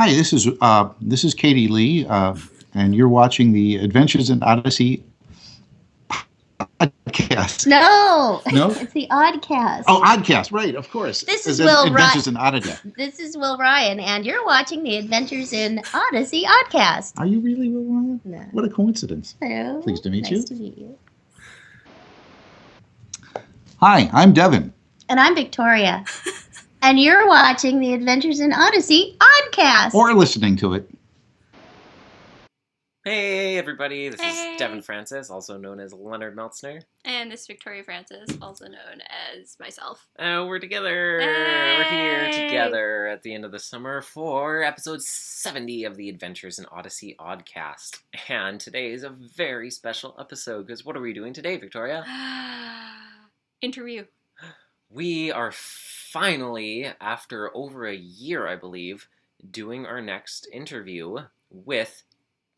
Hi, this is Katie Leigh, and you're watching the Adventures in Odyssey podcast. No, No? It's the Oddcast. Oh, Oddcast, right? Of course. This is Will Adventures in Odyssey. This is Will Ryan, and you're watching the Adventures in Odyssey Oddcast. Are you really Will Ryan? No. What a coincidence. Hello. Pleased to meet you. Nice to meet you. Hi, I'm Devin. And I'm Victoria. And you're watching the Adventures in Odyssey Oddcast. Or listening to it. Hey everybody, this is Devin Francis, also known as Leonard Meltzner. And this is Victoria Francis, also known as myself. We're together. Hey! We're here together at the end of the summer for episode 70 of the Adventures in Odyssey Oddcast. And today is a very special episode, because what are we doing today, Victoria? Interview. We are finally, after over a year, I believe, doing our next interview with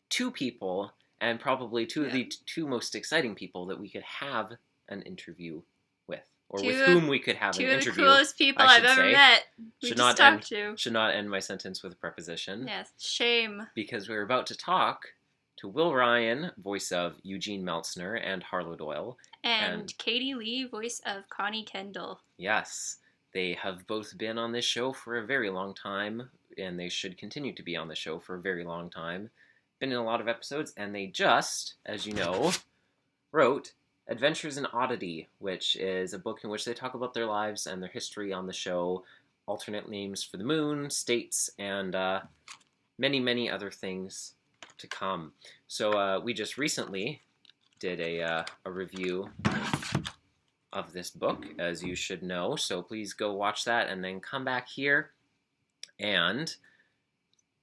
two people, and probably two of the two most exciting people that we could have an interview with, or with whom we could have an interview. Two of the coolest people I've ever met. Should not end my sentence with a preposition. Yes, shame. Because we're about to talk to Will Ryan, voice of Eugene Meltzner and Harlow Doyle. And Katie Leigh, voice of Connie Kendall. Yes. They have both been on this show for a very long time, and they should continue to be on the show for a very long time. Been in a lot of episodes, and they just, as you know, wrote Adventures in Oddity, which is a book in which they talk about their lives and their history on the show, alternate names for the moon, states, and many, many other things to come. So we just recently did a review of this book, as you should know, so please go watch that and then come back here and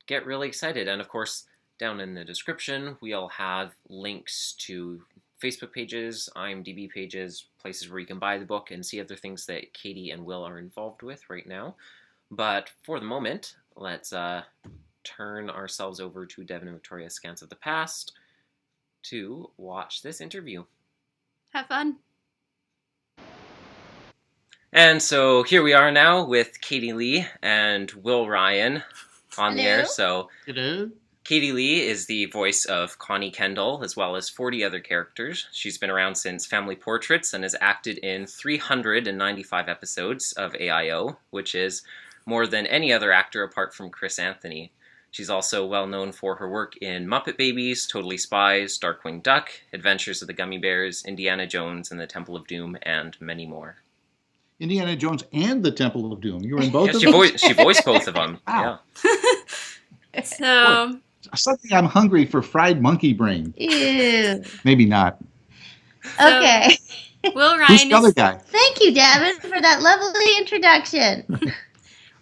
get really excited. And of course, down in the description, we'll have links to Facebook pages, IMDb pages, places where you can buy the book and see other things that Katie and Will are involved with right now. But for the moment, let's turn ourselves over to Devin and Victoria's Scans of the Past to watch this interview. Have fun. And so here we are now with Katie Leigh and Will Ryan on the air. So Hello. Katie Leigh is the voice of Connie Kendall, as well as 40 other characters. She's been around since Family Portraits and has acted in 395 episodes of AIOO, which is more than any other actor apart from Chris Anthony. She's also well known for her work in Muppet Babies, Totally Spies, Darkwing Duck, Adventures of the Gummy Bears, Indiana Jones and the Temple of Doom, and many more. Indiana Jones and the Temple of Doom. You were in both of them? them? She voiced both of them. Wow. Yeah. So... Suddenly I'm hungry for fried monkey brain. Ew. Maybe not. Okay. Will Ryan Who's the other guy? Thank you, Devin, for that lovely introduction.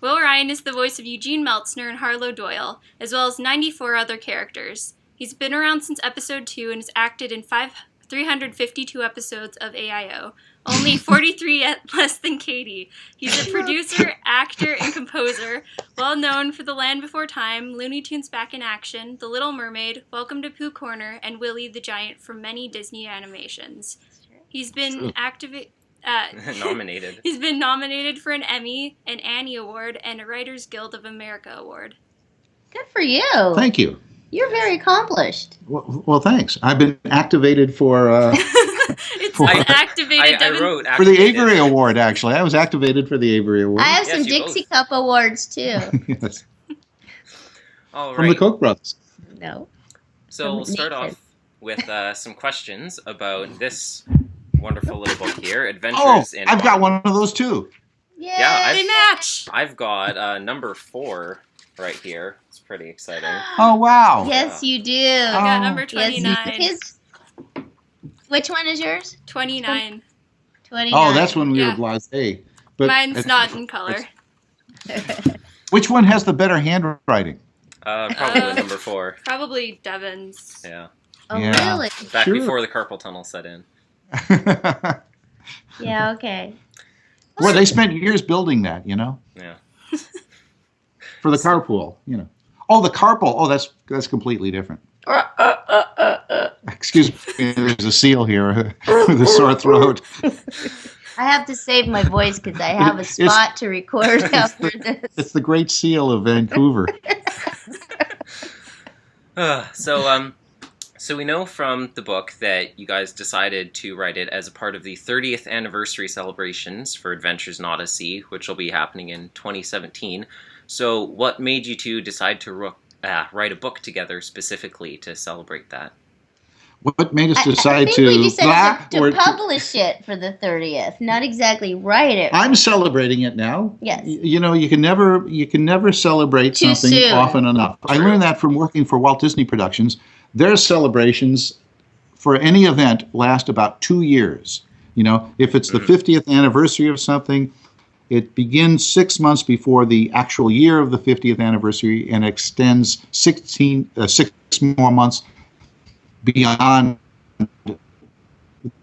Will Ryan is the voice of Eugene Meltzner and Harlow Doyle, as well as 94 other characters. He's been around since episode 2 and has acted in 352 episodes of AIO, only 43 less than Katie. He's a producer, actor, and composer, well known for The Land Before Time, Looney Tunes Back in Action, The Little Mermaid, Welcome to Pooh Corner, and Willie the Giant from many Disney animations. He's been nominated. He's been nominated for an Emmy, an Annie Award, and a Writers Guild of America Award. Good for you. Thank you. You're very accomplished. Well, thanks. I've been activated for... activated. I wrote for the Avery Award, actually. I was activated for the Avery Award. I have some Dixie Cup Awards, too. Yes. All right. From the Koch brothers. No. So we'll start off with some questions about this wonderful little book here, Adventures in... I've got one of those, too. Yay! Yeah, I've got number 4 right here. It's pretty exciting. Oh, wow. Yes, you do. I got number 29. Yes, which one is yours? 29. 29. Oh, that's when we were blasé. But mine's not in color. Which one has the better handwriting? Probably number 4. Probably Devin's. Yeah. Oh, Yeah. really? Back before the carpal tunnel set in. Yeah, okay. Well, they spent years building that, you know? Yeah. For the carpool, you know. Oh, the carpal. Oh, that's completely different. Excuse me, there's a seal here with a sore throat. I have to save my voice because I have a spot to record after this. It's the Great Seal of Vancouver. So we know from the book that you guys decided to write it as a part of the 30th anniversary celebrations for Adventures in Odyssey, which will be happening in 2017. So what made you two decide to write a book together specifically to celebrate that? What made us decide I think to we decided to or publish it for the 30th, not exactly write it. I'm celebrating it now. Yes. You know, you can never celebrate Too something soon. often enough. I True. learned that from working for Walt Disney Productions. Their celebrations for any event last about 2 years. You know, if it's the 50th anniversary of something, it begins 6 months before the actual year of the 50th anniversary and extends 6 more months beyond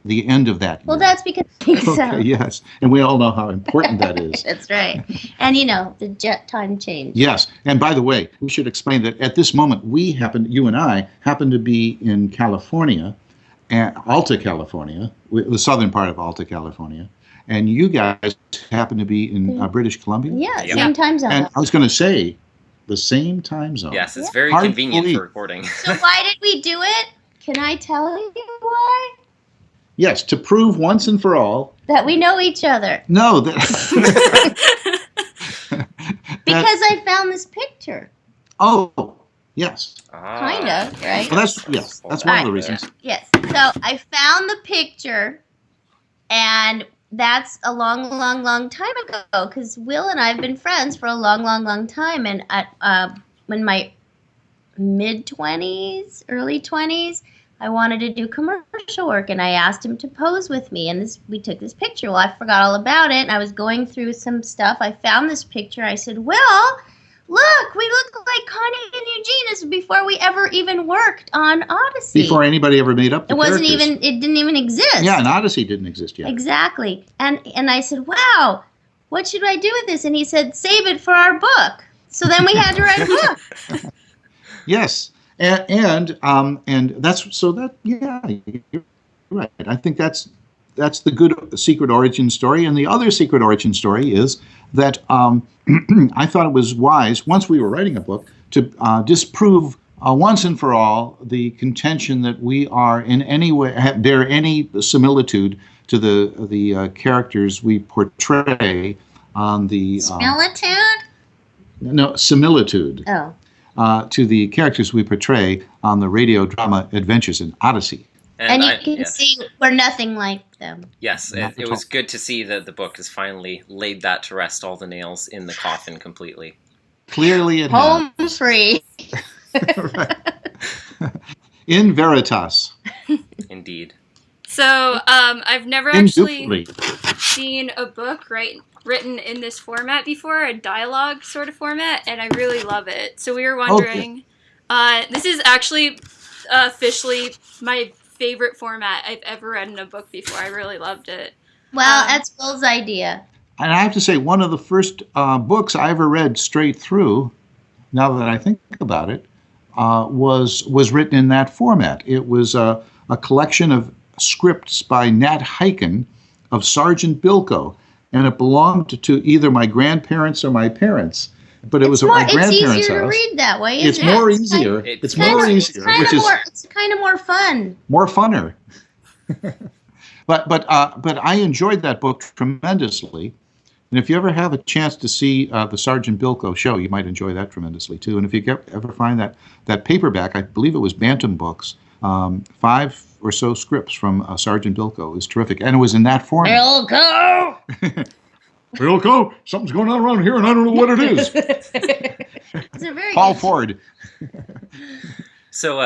the end of that year. Well, that's because I think so. Okay, yes, and we all know how important that is. That's right. And you know, the jet time change. Yes, and by the way, we should explain that at this moment you and I happen to be in California, Alta California, the southern part of Alta California, and you guys happen to be in British Columbia. Yeah, Yep. same time zone. And I was going to say the same time zone. Yes, it's very Hard to convenient believe. for recording. So why did we do it? Can I tell you why? Yes, to prove once and for all. That we know each other. No, Because I found this picture. Oh, yes. Kind of, right? Well, that's one of the Alright. reasons. Yes. So I found the picture, and that's a long, long, long time ago. Because Will and I have been friends for a long, long, long time. And at when my mid-20s, early 20s, I wanted to do commercial work, and I asked him to pose with me. And we took this picture. Well, I forgot all about it, and I was going through some stuff. I found this picture. I said, "Will, look, we look like Connie and Eugene." This is before we ever even worked on Odyssey. Before anybody ever made up the It wasn't characters. even. It didn't even exist. Yeah, and Odyssey didn't exist yet. Exactly. And I said, "Wow, what should I do with this?" And he said, "Save it for our book." So then we had to write a book. Yes, and that's so that you're right. I think that's the good secret origin story. And the other secret origin story is that I thought it was wise once we were writing a book to disprove once and for all the contention that we are in any way bear any similitude to the characters we portray on the Similitude? no similitude. Oh. To the characters we portray on the radio drama Adventures in Odyssey. And you can see we're nothing like them. Yes, it was good to see that the book has finally laid that to rest, all the nails in the coffin completely. Clearly it Home free. has. In veritas. Indeed. So, I've never actually Indubitably. seen a book written in this format before, a dialogue sort of format, and I really love it. So we were wondering, this is actually officially my favorite format I've ever read in a book before. I really loved it. Well, that's Will's idea. And I have to say, one of the first books I ever read straight through, now that I think about it, was written in that format. It was a collection of scripts by Nat Hiken of Sergeant Bilko, and it belonged to either my grandparents or my parents. But it was at my grandparents' It's easier to house. read that way, It's isn't it? more easier. It's more easier, which is It's kind of more fun. more funner. But I enjoyed that book tremendously. And if you ever have a chance to see the Sergeant Bilko show, you might enjoy that tremendously too. And if you ever find that paperback, I believe it was Bantam Books, 5 or so scripts from Sergeant Bilko. It was terrific, and it was in that format. Bilko! Bilko, something's going on around here, and I don't know what it is. It's a very Paul good- Ford. So,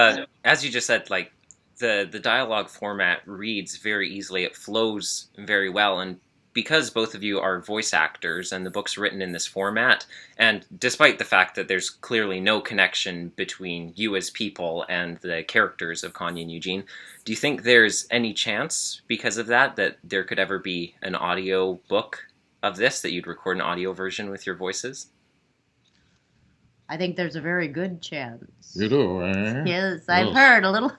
as you just said, like, the dialogue format reads very easily. It flows very well, and because both of you are voice actors and the book's written in this format, and despite the fact that there's clearly no connection between you as people and the characters of Connie and Eugene, do you think there's any chance, because of that there could ever be an audio book of this, that you'd record an audio version with your voices? I think there's a very good chance. You do, eh? Yes, I've heard a little.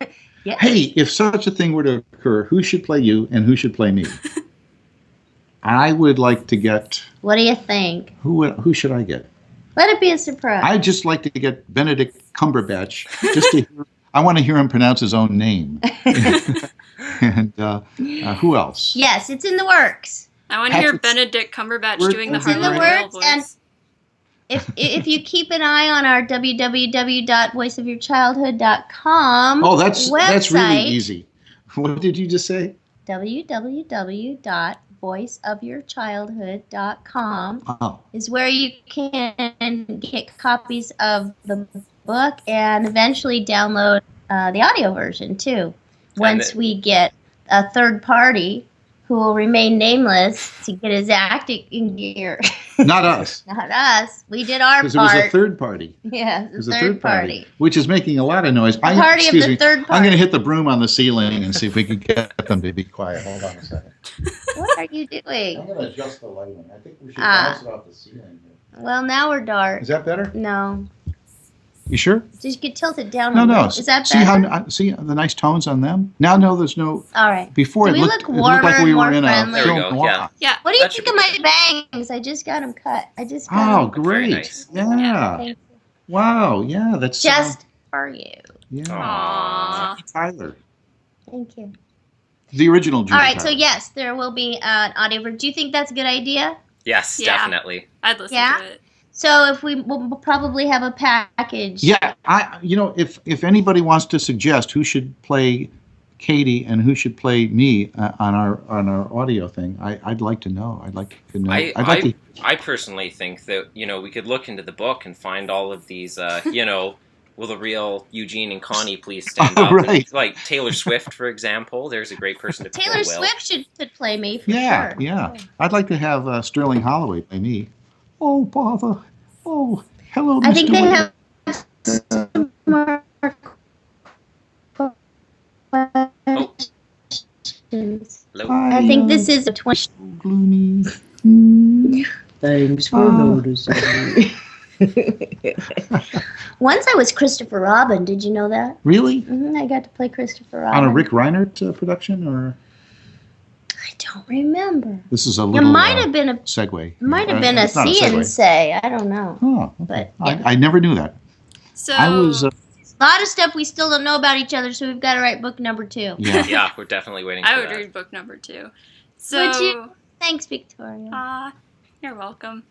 Yeah. Hey, if such a thing were to occur, who should play you and who should play me? I would like to get What do you think? who should I get? Let it be a surprise. I'd just like to get Benedict Cumberbatch. I want to hear him pronounce his own name. And who else? Yes, it's in the works. I want to hear Patrick- Benedict Cumberbatch doing the It's in Harlow the Doyle works, and voice. if you keep an eye on our www.voiceofyourchildhood.com Oh, that's really website, easy. What did you just say? www.voiceofyourchildhood.com Oh, is where you can get copies of the book and eventually download the audio version too. Once we get a third party who will remain nameless to get his acting gear. not us. Not us. We did our Because it was a part. third party. Yeah, It was the a third party. which is making a lot of noise. Party of the third I'm party. going to hit the broom on the ceiling and see if we can get them to be quiet. Hold on a second. What are you doing? I'm going to adjust the lighting. I think we should bounce it off the ceiling. Well, now we're dark. Is that better? No. You sure? Just get tilted down No, a no. little. Is that see better? see the nice tones on them? Now, no, there's no. All right. Before Do it we looked, look it looked like warmer we and were more in friendly? a There we film go, noir. yeah. Yeah. What do you That think should of be my bangs? I just got them cut. I just got Oh, them. Very great. nice. Yeah. Thank you. Wow. Yeah, that's Just for you. yeah. Aww. Tyler. Thank you. The original Judy All right. So Tyler. yes, there will be an audio version. Do you think that's a good idea? Yes, Yeah. definitely. I'd listen Yeah? to it. So if we'll probably have a package. Yeah, if anybody wants to suggest who should play Katie and who should play me on our audio thing, I'd like to know. I'd like to know. I'd like to. I personally think that, we could look into the book and find all of these, will the real Eugene and Connie please stand Oh, up? right. And, like Taylor Swift, for example. There's a great person to Taylor play Will. Swift could play me for Yeah, sure. yeah. I'd like to have Sterling Holloway play me. Oh, bother. Oh, hello, I Mr. think they Wade. have some more questions. Hello. I think this is a 20. gloomy. Thanks for Oh. noticing. Once I was Christopher Robin. Did you know that? Really? I got to play Christopher Robin. On a Rick Reinert production, or I don't remember. this is a It little might have been a segue. a It's not see and segue. say. I don't know. Oh, But, okay. yeah. I never knew that. So I was. A lot of stuff we still don't know about each other, so we've got to write book number 2. Yeah. Yeah, we're definitely waiting for I would that. read book number 2. So Would you? Thanks, Victoria. you're welcome.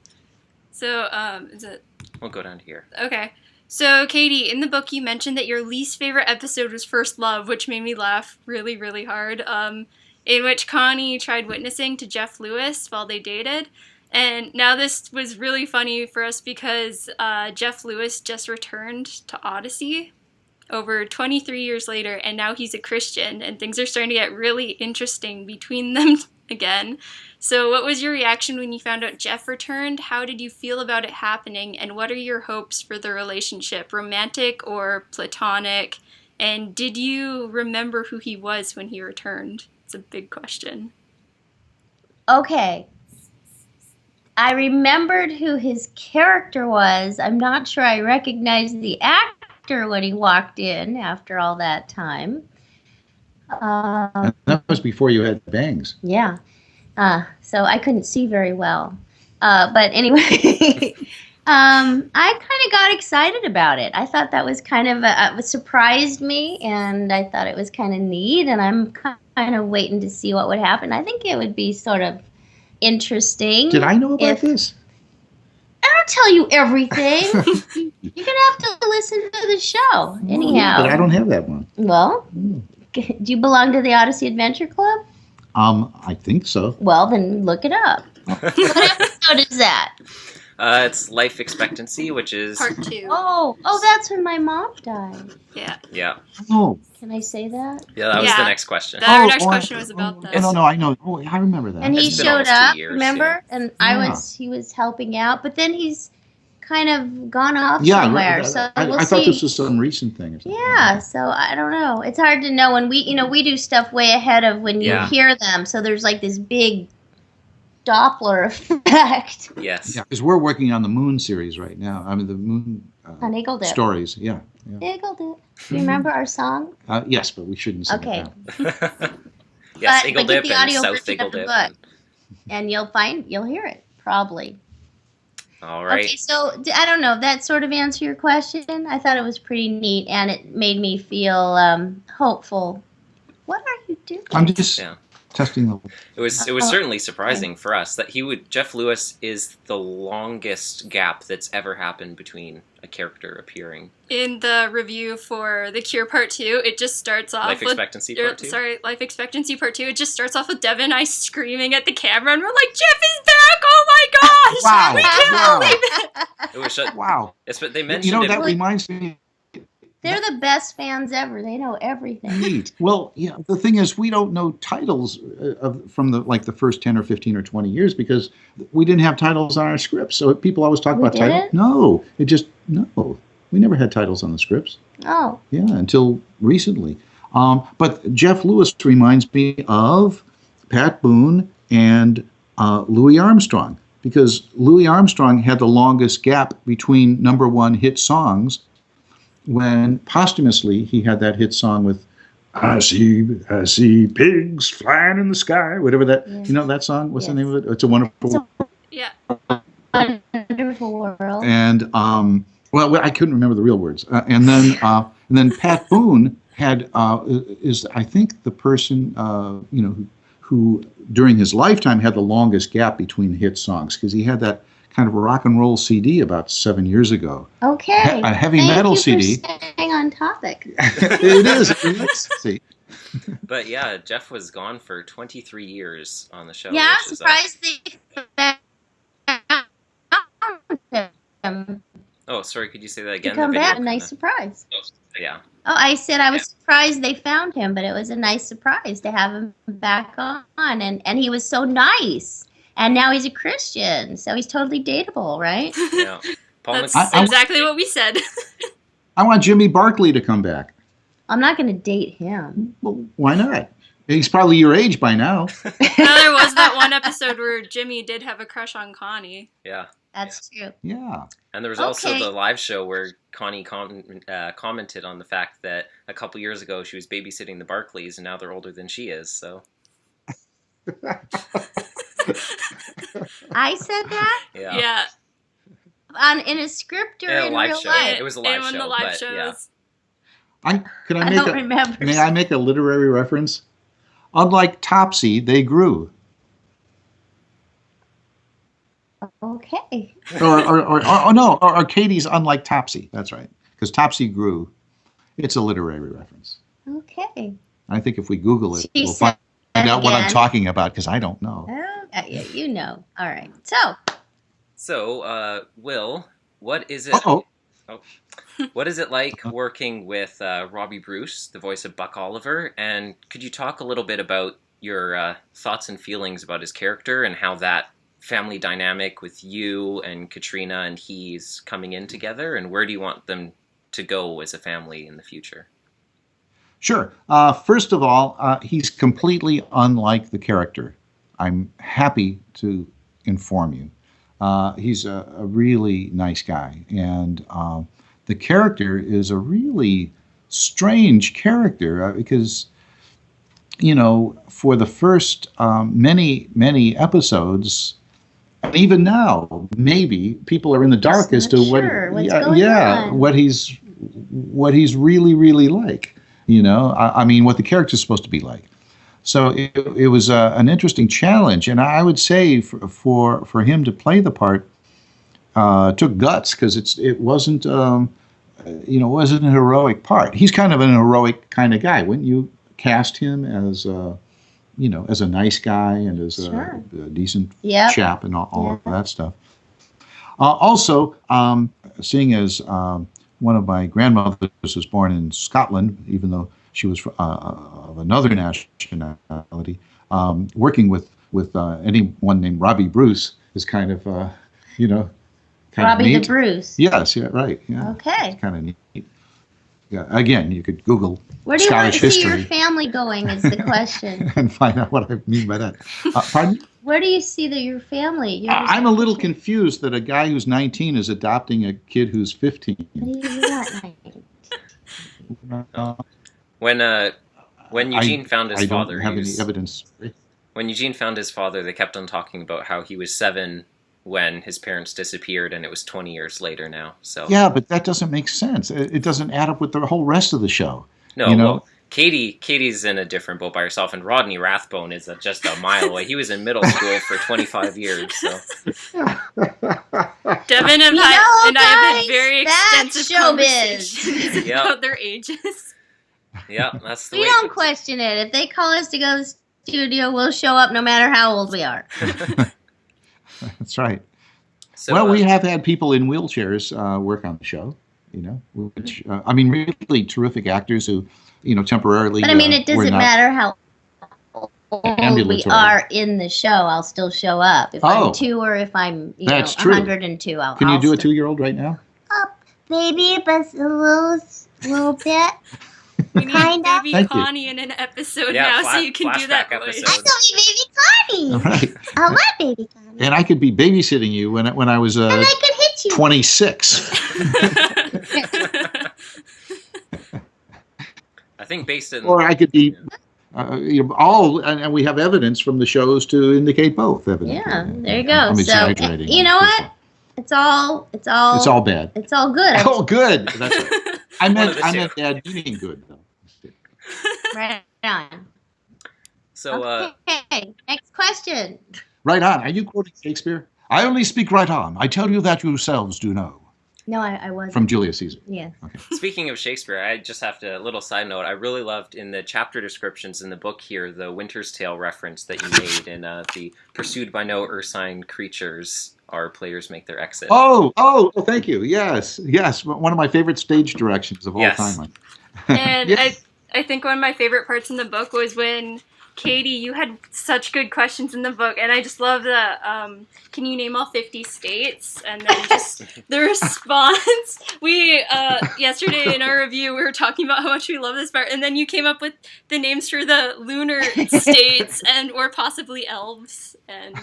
So is it We'll go down to here. okay? So Katie, in the book you mentioned that your least favorite episode was First Love, which made me laugh really, really hard. In which Connie tried witnessing to Jeff Lewis while they dated. And now this was really funny for us because Jeff Lewis just returned to Odyssey over 23 years later, and now he's a Christian, and things are starting to get really interesting between them again. So what was your reaction when you found out Jeff returned? How did you feel about it happening, and what are your hopes for the relationship, romantic or platonic? And did you remember who he was when he returned? It's a big question. Okay. I remembered who his character was. I'm not sure I recognized the actor when he walked in after all that time. And that was before you had bangs. Yeah. So I couldn't see very well. But anyway, I kind of got excited about it. I thought that was kind of, it surprised me, and I thought it was kind of neat, and I'm kind of waiting to see what would happen. I think it would be sort of interesting. Did I know about if- this? I don't tell you everything. You're going to have to listen to the show. Anyhow. But I don't have that one. Well, do you belong to the Odyssey Adventure Club? I think so. Well, then look it up. What episode is that? It's life expectancy, which is Part 2. Oh, that's when my mom died. Yeah. yeah, Oh. Can I say that? yeah. That was Yeah. the next question. Our next question was about that. No, I know. Oh, I remember that. And he It's been showed almost 2 up, years, remember? And he was helping out, but then he's kind of gone off somewhere. Right. So I we'll thought see. this was some recent thing or something. Yeah, so I don't know. It's hard to know when we do stuff way ahead of when you Yeah. hear them. So there's like this big Doppler effect. Yes. Yeah, because we're working on the Moon series right now. I mean, the Moon On Eagle Dip. stories. Yeah. Eagle Dip. Do you remember our song? Yes, but we shouldn't sing Okay. it now. Yes, But Eagle get Dip the and audio South version Eagle of the Dip. book. And you'll hear it, probably. All right. Okay, so I don't know. That sort of answer your question. I thought it was pretty neat, and it made me feel hopeful. What are you doing? I'm just Yeah. testing the. It was certainly surprising for us that Jeff Lewis is the longest gap that's ever happened between a character appearing. In the review for The Cure Part 2, it just starts off Life with... Expectancy Part 2? Sorry, Life Expectancy Part 2. It just starts off with Dev and I screaming at the camera, and we're like, Jeff is back! Oh my gosh! Wow. We can't Wow. believe it! It was Wow. but they mentioned You know, it. that reminds me. They're the best fans ever. They know everything. Neat. Well, yeah. The thing is, we don't know titles from the first 10 or 15 or 20 years because we didn't have titles on our scripts. So people always talk about titles. didn't? No, no. We never had titles on the scripts. Oh, Yeah, until recently. But Jeff Lewis reminds me of Pat Boone and Louis Armstrong because Louis Armstrong had the longest gap between #1 hit songs. When posthumously he had that hit song with I see pigs flying in the sky, whatever that, you know that song? What's the name of it? It's a Wonderful Yeah. wonderful world. And well, I couldn't remember the real words. And then Pat Boone had is I think the person who during his lifetime had the longest gap between hit songs because he had that kind of a rock and roll CD about 7 years ago. Okay. A heavy Thank metal you CD. For staying on topic. It is. See. But yeah, Jeff was gone for 23 years on the show. Yeah, I'm which is, surprised they found him. Oh, sorry, could you say that To again? come The video back, a kinda- nice surprise. Yeah. Oh, I said I was surprised they found him, but it was a nice surprise to have him back on, and he was so nice. And now he's a Christian, so he's totally dateable, right? Yeah. Paul That's Mc- exactly what we said. I want Jimmy Barkley to come back. I'm not going to date him. Well, why not? He's probably your age by now. Now, there was that one episode where Jimmy did have a crush on Connie. Yeah. That's true. Yeah. And there was also Okay. the live show where Connie commented on the fact that a couple years ago she was babysitting the Barkleys, and now they're older than she is. So I said that yeah, in a script or Yeah, a in live real show. life. It was a live and on show, the live but, shows. yeah. I don't remember. May I make a literary reference? Unlike Topsy, they grew. Okay. Or Katie's unlike Topsy. That's right. Because Topsy grew. It's a literary reference. Okay. I think if we Google it, She we'll said find out what I'm again. talking about because I don't know. Oh, yeah, you know. All right. So, Will, what is it? Uh-oh. What is it like working with Robbie Bruce, the voice of Buck Oliver? And could you talk a little bit about your thoughts and feelings about his character and how that family dynamic with you and Katrina and he's coming in together? And where do you want them to go as a family in the future? Sure. First of all, he's completely unlike the character. I'm happy to inform you. He's a really nice guy. And the character is a really strange character because, you know, for the first many episodes, and even now, maybe people are in the dark as to what he's really like. You know, I mean, what the character's supposed to be like. So it was an interesting challenge, and I would say for him to play the part took guts because it wasn't it wasn't an heroic part. He's kind of an heroic kind of guy. Wouldn't you cast him as as a nice guy and as a decent chap and all of that stuff? Also, seeing as one of my grandmothers was born in Scotland, even though she was of another nationality, working with anyone named Robbie Bruce is kind of Robbie neat. the Bruce. Yes, yeah, right. Yeah. Okay. It's kind of neat. Yeah. Again, you could Google Where do you want Scottish to see history your family going is the question. and find out what I mean by that. Pardon? Where do you see your family? I'm a little confused that a guy who's 19 is adopting a kid who's 15. What do you want? When Eugene found his I father, don't have any evidence. when Eugene found his father, they kept on talking about how he was 7 when his parents disappeared, and it was 20 years later now. So Yeah, but that doesn't make sense. It doesn't add up with the whole rest of the show. no, you know? well, Katie's in a different boat by herself, and Rodney Rathbone is just a mile away. He was in middle school for 25 years. So Devin and I have had very that's extensive showbiz. conversations Yep. about their ages. yeah, that's the We way. don't question it. If they call us to go to the studio, we'll show up no matter how old we are. That's right. So, Well, we have had people in wheelchairs work on the show, you know, which, I mean, really terrific actors who, you know, temporarily. But I mean, it were doesn't not matter how old we ambulatory. are in the show. I'll still show up. If Oh. I'm 2 or if I'm, That's true. 102, Can you I'll do a still- 2-year-old right now? Maybe, but a little bit. We need Kinda. baby Thank you. Connie in an episode Yeah, now, so you can do that flashback voice. episode. I could be baby All Connie. right. I love baby Connie. And I could be babysitting you when I was And I could hit you. 26. I think based in Or I could be, you know, all, and we have evidence from the shows to indicate both. Evidently. Yeah, there you go. I'm So, exaggerating. you know what? It's all It's all bad. it's all good. Oh, good. That's right. I One meant of the bad two. meaning good though. Right on. so Okay, next question. Right on. Are you quoting Shakespeare? I only speak right on. I tell you that yourselves do know. No, I wasn't. From Julius Caesar. Yes. speaking of Shakespeare, I just have to, a little side note, I really loved in the chapter descriptions in the book here, the Winter's Tale reference that you made in the pursued by no ursine creatures, our players make their exit. Oh, thank you. Yes. One of my favorite stage directions of all Yes. time. And Yes. I think one of my favorite parts in the book was when Katie, you had such good questions in the book, and I just love the can you name all 50 states? And then just the response. We yesterday in our review we were talking about how much we love this part, and then you came up with the names for the lunar states and or possibly elves. And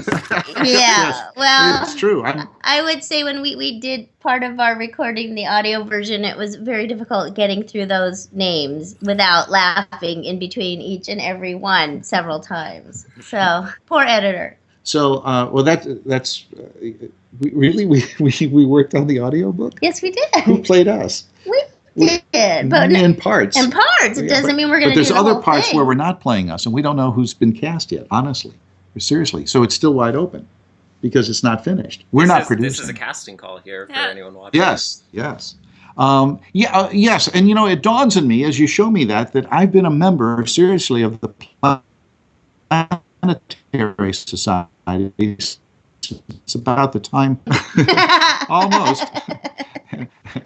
Yeah. Yes, Well, it's true. I would say when we did part of our recording, the audio version, it was very difficult getting through those names without laughing in between each and every one several times. So, poor editor. So, well, that's we worked on the audiobook. Yes, we Who did. played us? We did. But In parts. in parts, it Yeah, doesn't mean we're going But to do there's the other whole parts thing. where we're not playing us, and we don't know who's been cast yet. Honestly, seriously. So it's still wide open because it's not finished. We're not producing. This is a casting call here for Yeah. anyone watching. Yes. Yes, and you know, it dawns on me as you show me that I've been a member, seriously, of the Planetary Society. It's about the time, almost.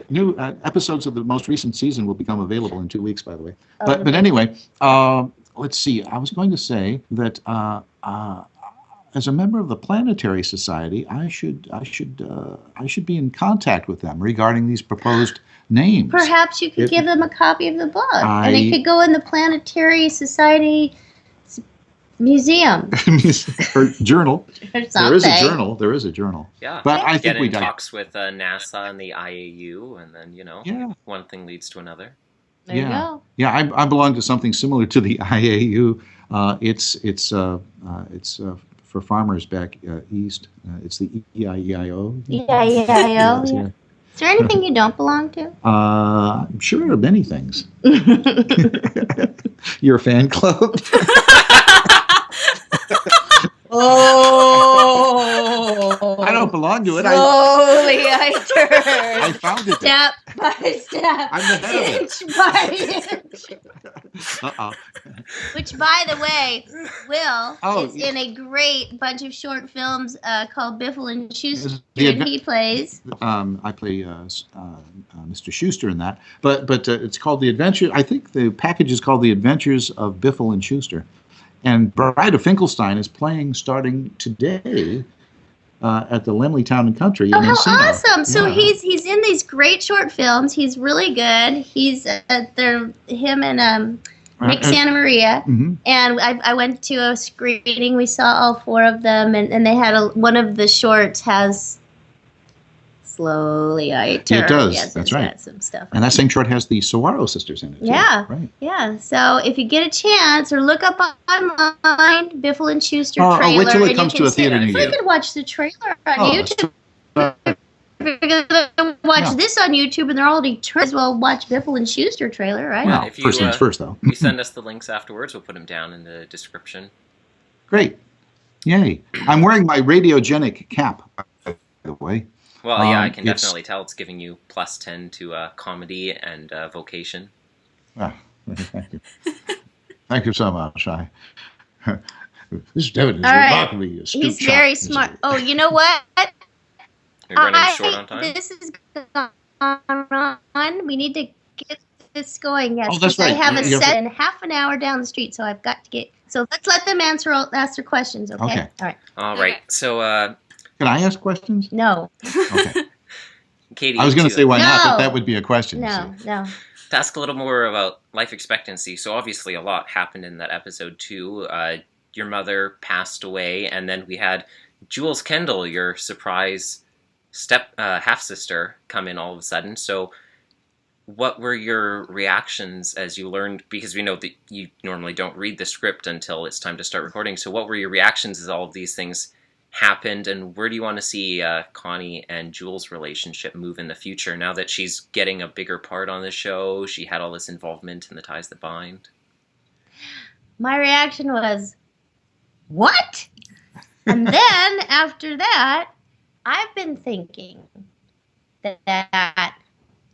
New episodes of the most recent season will become available in 2 weeks, by the way. But anyway, let's see. I was going to say that as a member of the Planetary Society, I should be in contact with them regarding these proposed names. Perhaps you could give them a copy of the book, and I- it could go in the Planetary Society Museum or journal. or something. There is a journal. There is a journal. Yeah. But I Get think we in digress. talks with NASA and the AIOO, and then, Yeah. one thing leads to another. There you Yeah. go. Yeah, I belong to something similar to the IAU. It's for farmers back east. It's the EIEIO. EIEIO, yeah. Is there anything you don't belong to? I'm sure of many things. Your fan club. Oh! I don't belong to it. Slowly I I turn. found it. Step by step. I'm the head of it. Inch by inch. Uh-oh. Which, by the way, Will Oh, is in a great bunch of short films called Biffle and Schuster, Is the and he plays. I play Mr. Schuster in that, but it's called The Adventure. I think the package is called The Adventures of Biffle and Schuster, and Brida Finkelstein is playing starting today at the Lemley Town and Country. Oh, in how Encino. awesome! So Yeah. he's in these great short films. He's really good. He's him and Nick Santa Maria. Mhm. And I went to a screening. We saw all four of them, and they had one of the shorts has slowly I turn. It does. Yes, That's it's right. got some stuff. And that same short has the Saguaro sisters in it. Too. Yeah. Right. Yeah. So if you get a chance, or look up online, Biffle and Schuster Oh, trailer. wait till it and comes you to can a theater see, near you you. can watch the trailer on Oh, YouTube. so- If you're gonna watch Yeah. this on YouTube and they're already as well watch Biffle and Schuster trailer, right? Well, if you, first things first, though. If you send us the links afterwards, we'll put them down in the description. Great. Yay. I'm wearing my radiogenic cap, by the way. Well, yeah, I can it's- definitely tell it's giving you +10 to comedy and vocation. Ah, thank you. Thank you so much. This David is All right. remarkably astute. He's very smart. Oh, you know what? You're running short on time? This is going on. We need to get this going. Yes, Oh, that's 'cause I right. have a You have set in half an hour down the street, so I've got to get. So let's let them ask their questions. Okay. Okay. All right. All right. Okay. So, Can I ask questions? No. Okay. Katie, I was going to say why not, No. but that would be a question. No. so. No. to ask a little more about life expectancy. So obviously a lot happened in that episode too. Your mother passed away, and then we had Jules Kendall, your surprise half sister, come in all of a sudden. So what were your reactions as you learned, because we know that you normally don't read the script until it's time to start recording. So what were your reactions as all of these things happened, and where do you want to see Connie and Jules' relationship move in the future now that she's getting a bigger part on the show? She had all this involvement in the ties that bind. My reaction was, what? And then after that, I've been thinking that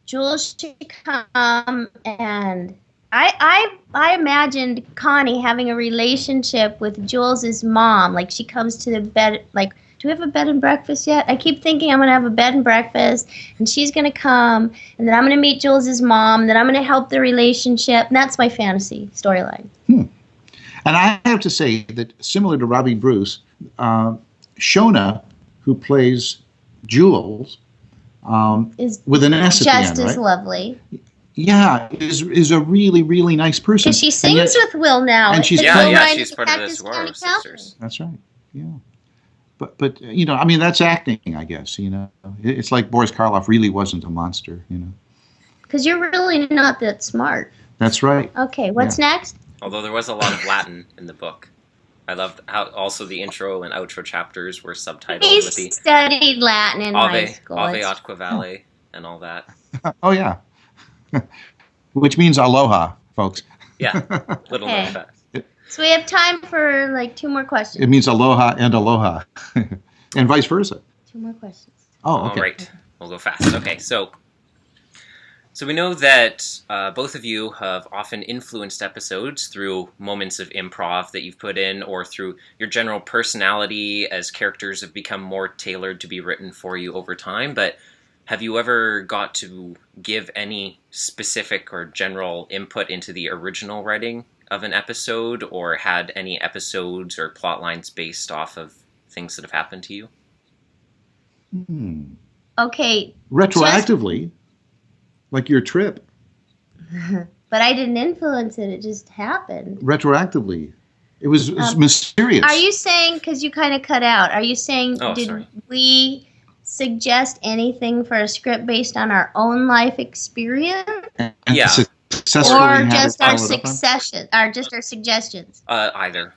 Jules should come, and I imagined Connie having a relationship with Jules's mom. Like, she comes to the bed, like, do we have a bed and breakfast yet? I keep thinking I'm going to have a bed and breakfast, and she's going to come, and then I'm going to meet Jules's mom, and then I'm going to help the relationship. And that's my fantasy storyline. And I have to say that similar to Robbie Bruce, Shona, who plays Jules, Is with an S at the just end, as right? lovely. Yeah, is a really, really nice person. Because she And sings yet- with Will now. and she's It's playing- Will Yeah, Ryan she's and part of the Cactus Saguaro County sisters. That's right. Yeah. But you know, I mean, that's acting, I guess. You know, it's like Boris Karloff really wasn't a monster. You know. Because you're really not that smart. That's right. Okay, what's next? Although there was a lot of Latin in the book. I loved how also the intro and outro chapters were subtitled He with the studied Latin in high Ave, school. Ave It's- Atque Vale and all that. Oh yeah. Which means aloha, folks. Yeah, little Okay. known fact. So we have time for like 2 more It questions. means aloha and aloha, and vice versa. 2 more questions. Oh, okay. All right, we'll go fast. Okay, so we know that both of you have often influenced episodes through moments of improv that you've put in, or through your general personality as characters have become more tailored to be written for you over time. But have you ever got to give any specific or general input into the original writing of an episode, or had any episodes or plot lines based off of things that have happened to you? Okay, Retroactively, like your trip. but I didn't influence it. It just happened. Retroactively, it was mysterious. Are you saying, because you kind of cut out, are you saying Oh, did sorry. we suggest anything for a script based on our own life experience? And Yeah. successfully Or had just it our followed up on? suggestions? Either.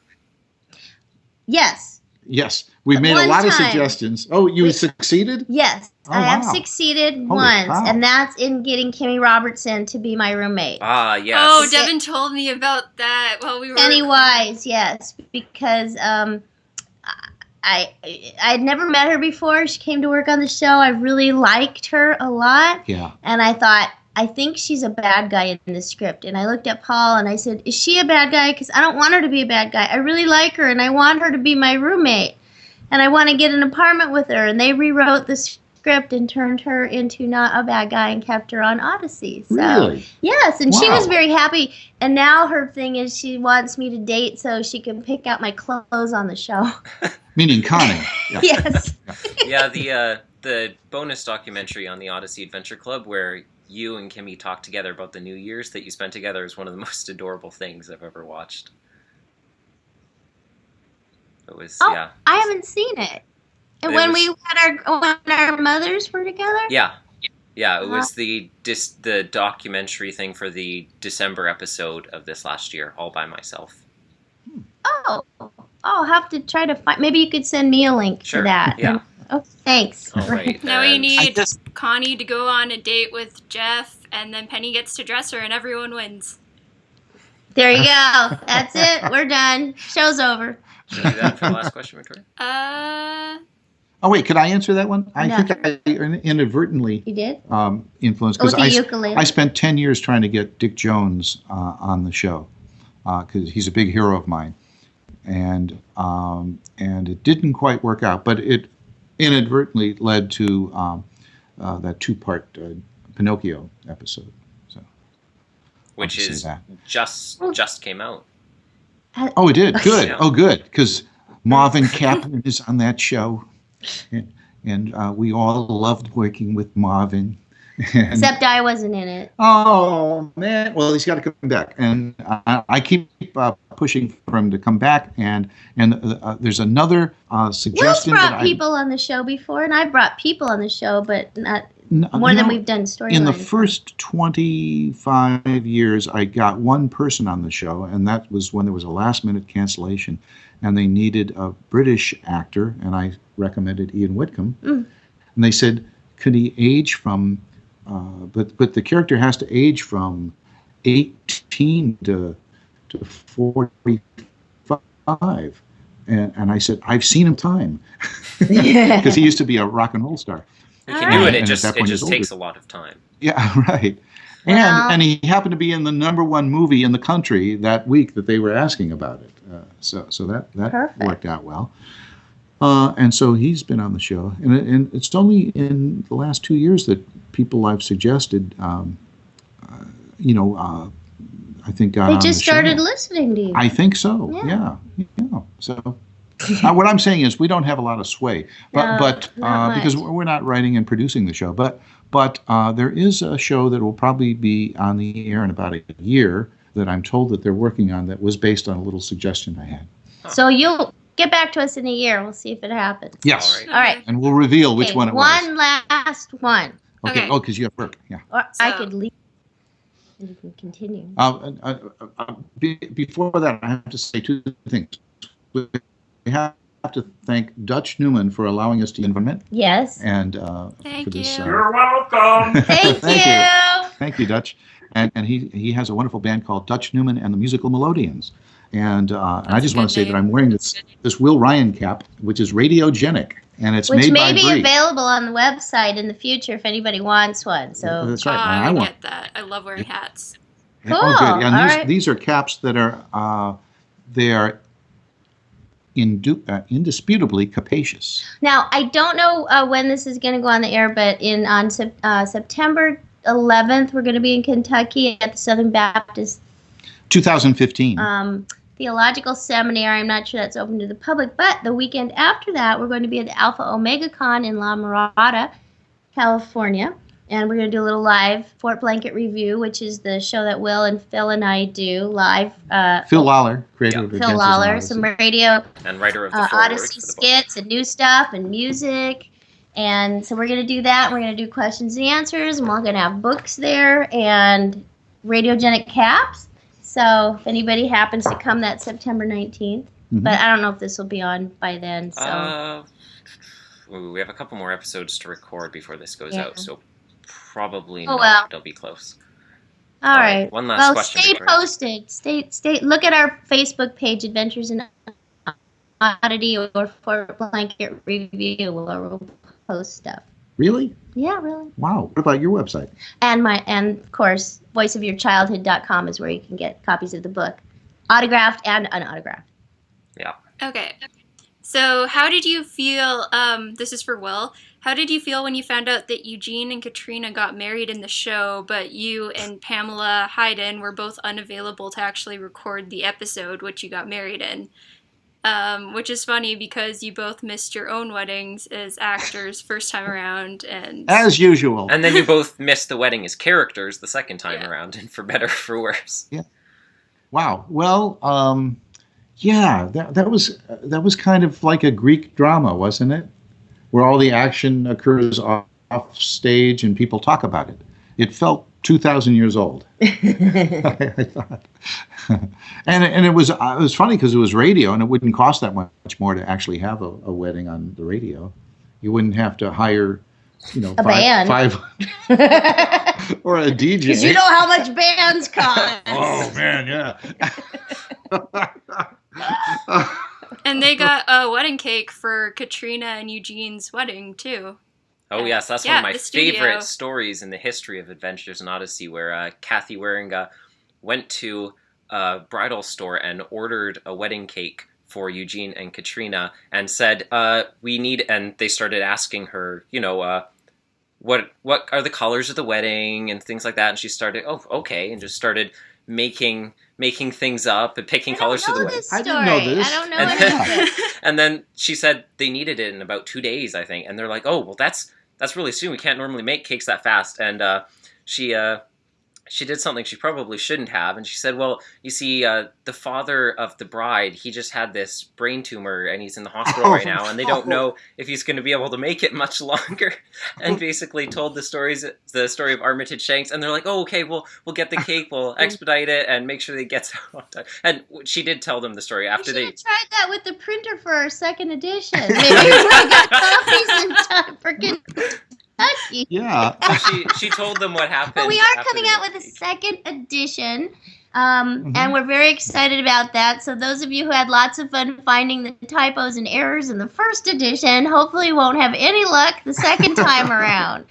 Yes. Yes, we made a One lot of time. suggestions. Oh, you succeeded? Yes, Oh, I have wow. succeeded once, cow. and that's in getting Kimmy Robertson to be my roommate. Ah, yes. Oh, Devin told me about that while we were. Pennywise, yes, because I'd never met her before. She came to work on the show. I really liked her a lot, Yeah. and I thought, I think she's a bad guy in the script. And I looked at Paul and I said, is she a bad guy? Because I don't want her to be a bad guy. I really like her, and I want her to be my roommate. And I want to get an apartment with her. And they rewrote the script and turned her into not a bad guy and kept her on Odyssey. So, Really? yes, and she Wow. was very happy. And now her thing is she wants me to date so she can pick out my clothes on the show. Meaning Connie. Yeah. Yes. Yeah, the bonus documentary on the Odyssey Adventure Club where you and Kimmy talk together about the New Year's that you spent together is one of the most adorable things I've ever watched. It was, Oh, yeah. I haven't seen it. And It when was- when our mothers were together? Yeah. Yeah, it was the documentary thing for the December episode of this last year, all by myself. Oh, I'll have to try to find. Maybe you could send me a link Sure, to that. yeah. Oh, thanks. All right. Now we and- need Connie to go on a date with Jeff, and then Penny gets to dress her, and everyone wins. There you go. That's it. We're done. Show's over. Can we do that for the last question, Victoria? Oh wait, could I answer that one? I No. think I inadvertently You did? influenced Oh, with because the ukulele. I spent 10 years trying to get Dick Jones on the show because he's a big hero of mine, and it didn't quite work out, but it inadvertently led to that two-part Pinocchio episode. So Which I'll just is say that. just came out. Oh, it did. Good. Yeah. Oh, good. Because Marvin Kaplan is on that show, and we all loved working with Marvin. And, Except I wasn't in it. oh man! Well, he's got to come back, and I keep pushing for him to come back. And there's another Will's suggestion brought people on the show before, and I've brought people on the show, but not more than we've done storylines. In the first 25 years, I got one person on the show, and that was when there was a last-minute cancellation, and they needed a British actor, and I recommended Ian Whitcomb. And they said, could he age from, but the character has to age from 18 to 45. And I said, I've seen him time. Because he used to be a rock and roll star. You can do it. And It at just that point takes he's a lot of time. Yeah, right. Well- And he happened to be in the #1 movie in the country that week that they were asking about it. So that Perfect. worked out well. And so he's been on the show. And it's only in the last 2 years that people I've suggested, I think got They on just the show. started listening to you. I think so. Yeah. Yeah. So what I'm saying is we don't have a lot of sway, No, but not because much. we're not writing and producing the show, but there is a show that will probably be on the air in about a year that I'm told that they're working on that was based on a little suggestion I had. So you'll get back to us in a year. We'll see if it happens. Yes. All right. All right. And we'll reveal which Okay, one it was. One last one. Okay. Okay. Oh, because you have work. Yeah. Or I So- could leave. And you can continue. Before that, I have to say two things. We have to thank Dutch Newman for allowing us to invent Yes. and Thank for this. you. You're welcome. Thank you. Thank you, Dutch. And he has a wonderful band called Dutch Newman and the Musical Melodians. And I just a want good to say that name. I'm wearing this Will Ryan cap, which is radiogenic, and it's Which made may by be Brie. available on the website in the future if anybody wants one. So That's right. I I want. get that. I love wearing hats. Cool. Oh, good. And All these right. these are caps that are they are indisputably capacious. now I don't know when this is going to go on the air, but on September 11th, we're going to be in Kentucky at the Southern Baptist 2015. Theological Seminary. I'm not sure that's open to the public, but the weekend after that, we're going to be at the Alpha Omega Con in La Mirada, California. And we're going to do a little live Fort Blanket review, which is the show that Will and Phil and I do live. Phil Lawler, creator of Phil Adventures in Lawler, Odyssey. some radio And writer of the foreword Odyssey for the book. skits and new stuff and music. And so we're going to do that. We're going to do questions and answers. And we're going to have books there and radiogenic caps. So if anybody happens to come, that's September 19th. Mhm. But I don't know if this will be on by then. So We have a couple more episodes to record before this goes Yeah. out, so probably Oh, not. well. It'll be close. all right. One last Well, question, stay Victoria. posted. Stay. Look at our Facebook page, Adventures in Oddity or Fort Blanket Review, where we'll post stuff. Really? Yeah, really. Wow. What about your website? And of course, voiceofyourchildhood.com is where you can get copies of the book, autographed and unautographed. Yeah. Okay. So, how did you feel? This is for Will. How did you feel when you found out that Eugene and Katrina got married in the show, but you and Pamela Hayden were both unavailable to actually record the episode which you got married in? Which is funny because you both missed your own weddings as actors first time around, and As usual. And then you both missed the wedding as characters the second time Yeah. around, and for better or for worse. Wow. Well, yeah, that was kind of like a Greek drama, wasn't it? where all the action occurs off stage and people talk about it. It felt 2,000 years old. I thought, and it was funny because it was radio, and it wouldn't cost that much more to actually have a wedding on the radio. You wouldn't have to hire, A band. five or a DJ. Because you know how much bands cost. Oh man, yeah. And they got a wedding cake for Katrina and Eugene's wedding, too. Oh, yes, that's Yeah, one of my the studio. favorite stories in the history of Adventures in Odyssey, where Kathy Waringa went to a bridal store and ordered a wedding cake for Eugene and Katrina and said, we need, and they started asking her, what are the colors of the wedding and things like that, and she started, oh, okay, and just started making things up and picking colors for the wedding. I didn't know this. I don't know And any of then, this. and then she said they needed it in about 2 days, I think. And they're like, oh, well, that's really soon. We can't normally make cakes that fast. And she did something she probably shouldn't have. And she said, well, you see, the father of the bride, he just had this brain tumor and he's in the hospital right now. And they don't know if he's going to be able to make it much longer. And basically told the story of Armitage Shanks. And they're like, oh, okay, we'll get the cake. We'll expedite it and make sure that it gets out on time. And she did tell them the story after We they... should have tried that with the printer for our second edition. Maybe we'll get copies in time for Kentucky. Yeah. So she told them what happened. But we are after coming they out made with a the cake. second edition, and we're very excited about that. So those of you who had lots of fun finding the typos and errors in the first edition, hopefully won't have any luck the second time around.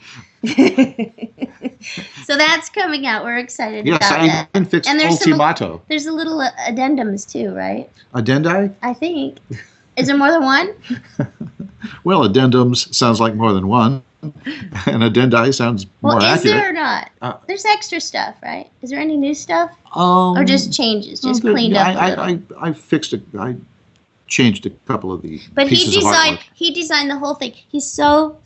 So that's coming out. We're excited Yes, about I that. even fixed And there's Ultimato. There's a little addendums too, right? Addendi? I think. Is there more than one? Well, addendums sounds like more than one. And addendi sounds Well, more is accurate. there or not? There's extra stuff, right? Is there any new stuff? Um, Or just changes, just well, cleaned up a little? I fixed it. I changed a couple of the But pieces of artwork. he designed the whole thing. He's so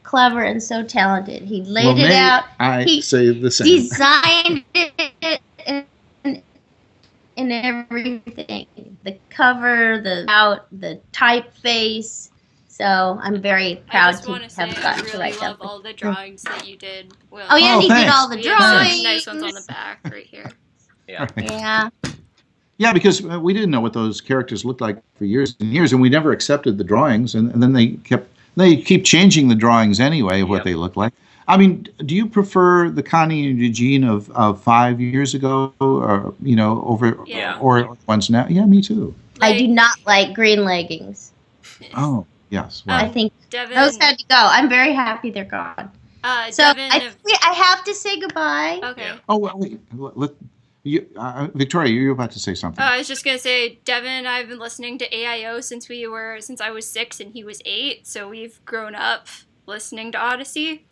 clever and so talented. He laid Well, it may out. I He say the same. Designed it and everything. The cover, the typeface. So I'm very I proud just to want to say have I gotten to really write love that. all the drawings that you did. Will. Oh yeah, Oh, and he did thanks. all the We have some drawings. nice ones on the back right here. Yeah. Yeah. Yeah, because we didn't know what those characters looked like for years and years, and we never accepted the drawings, and then they keep changing the drawings anyway of what Yep. they look like. I mean, do you prefer the Connie and Eugene of 5 years ago, or over Yeah. or ones now? Yeah, me too. I do not like green leggings. Oh, yes. I Right. think Devin, those had to go. I'm very happy they're gone. So Devin, I have to say goodbye. okay. Yeah. Oh, well, wait, Victoria, you were about to say something. I was just gonna say, Devin and I have been listening to AIO since I was 6 and he was 8, so we've grown up listening to Odyssey.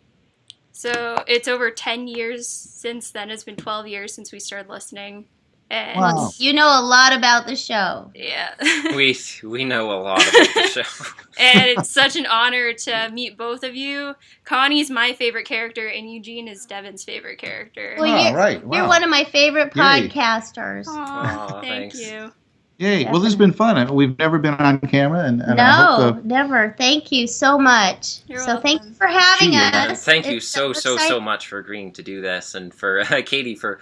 So it's over 10 years since then. It's been 12 years since we started listening. And Wow. You know a lot about the show. yeah. We know a lot about the show. And it's such an honor to meet both of you. Connie's my favorite character, and Eugene is Devin's favorite character. Well, Oh, you're, right. you're Wow. one of my favorite Yay. podcasters. Aw, Aw, thank thanks. you. Yay! Well, this has been fun. We've never been on camera, and I hope No, never. Thank you so much. You're so thank welcome. you for having Gee, And us. thank you It's so exciting. much for agreeing to do this, and for Katie for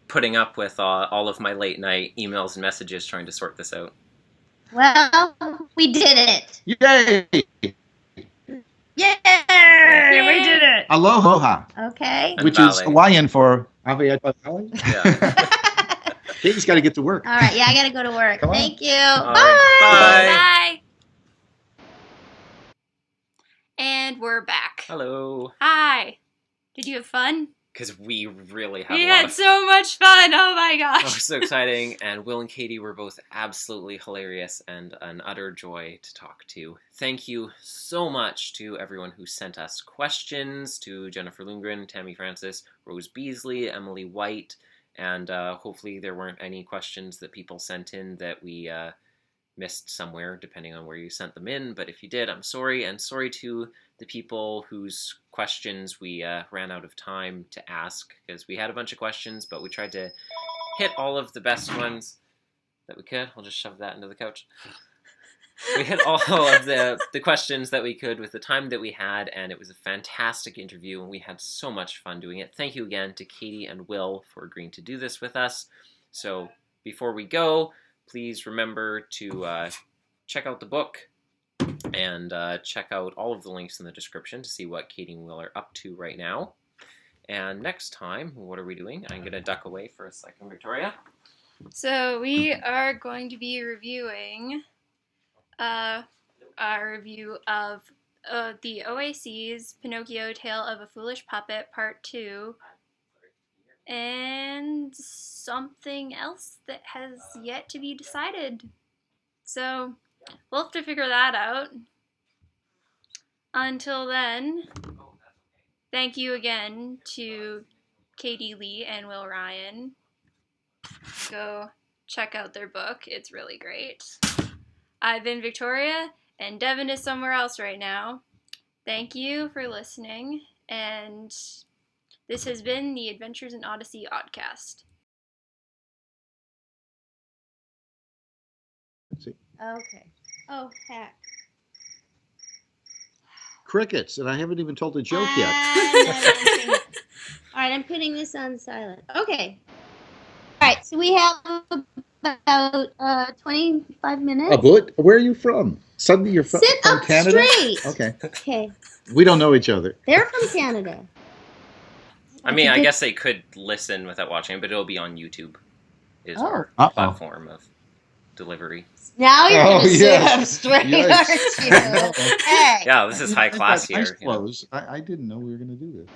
putting up with all of my late night emails and messages trying to sort this out. Well, we did it. Yay! Yeah, we did it. Aloha, Okay. And which is Vale. Hawaiian for Aviat Valley. Yeah. Katie's got to get to work. All right. Yeah, I gotta go to work. Come on. Thank you. All Bye. right, Bye. And we're back. Hello. Hi. Did you have fun? Because we really had We a lot had of so much fun. Oh my That gosh. was so exciting, and Will and Katie were both absolutely hilarious and an utter joy to talk to. Thank you so much to everyone who sent us questions, to Jennifer Lundgren, Tammy Francis, Rose Beasley, Emily White, and hopefully there weren't any questions that people sent in that we missed somewhere, depending on where you sent them in, but if you did, I'm sorry, and sorry to the people whose questions we ran out of time to ask, because we had a bunch of questions, but we tried to hit all of the best ones that we could. I'll just shove that into the couch. We hit all of the questions that we could with the time that we had, and it was a fantastic interview, and we had so much fun doing it. Thank you again to Katie and Will for agreeing to do this with us. So before we go, please remember to check out the book and check out all of the links in the description to see what Katie and Will are up to right now. And next time, what are we doing? I'm going to duck away for a second, Victoria. So we are going to be reviewing a review of the OAC's Pinocchio Tale of a Foolish Puppet Part 2 and something else that has yet to be decided. So we'll have to figure that out. Until then, thank you again to Katie Lee and Will Ryan. Go check out their book. It's really great. I've been Victoria, and Devin is somewhere else right now. Thank you for listening, and this has been the Adventures in Odyssey Oddcast. Okay. Oh, heck. Crickets, and I haven't even told a joke yet. All right, I'm putting this on silent. Okay. All right, so we have about 25 minutes. Oh, good. Where are you from? Suddenly you're from Sit up Canada? straight. Okay. Okay. We don't know each other. They're from Canada. I mean, I guess they could listen without watching, but it'll be on YouTube. Is our platform of delivery. Now you're going to sit yes. up straight, Yes. aren't you? Hey. Yeah, this is high class here. Eyes closed. I didn't know we were going to do this.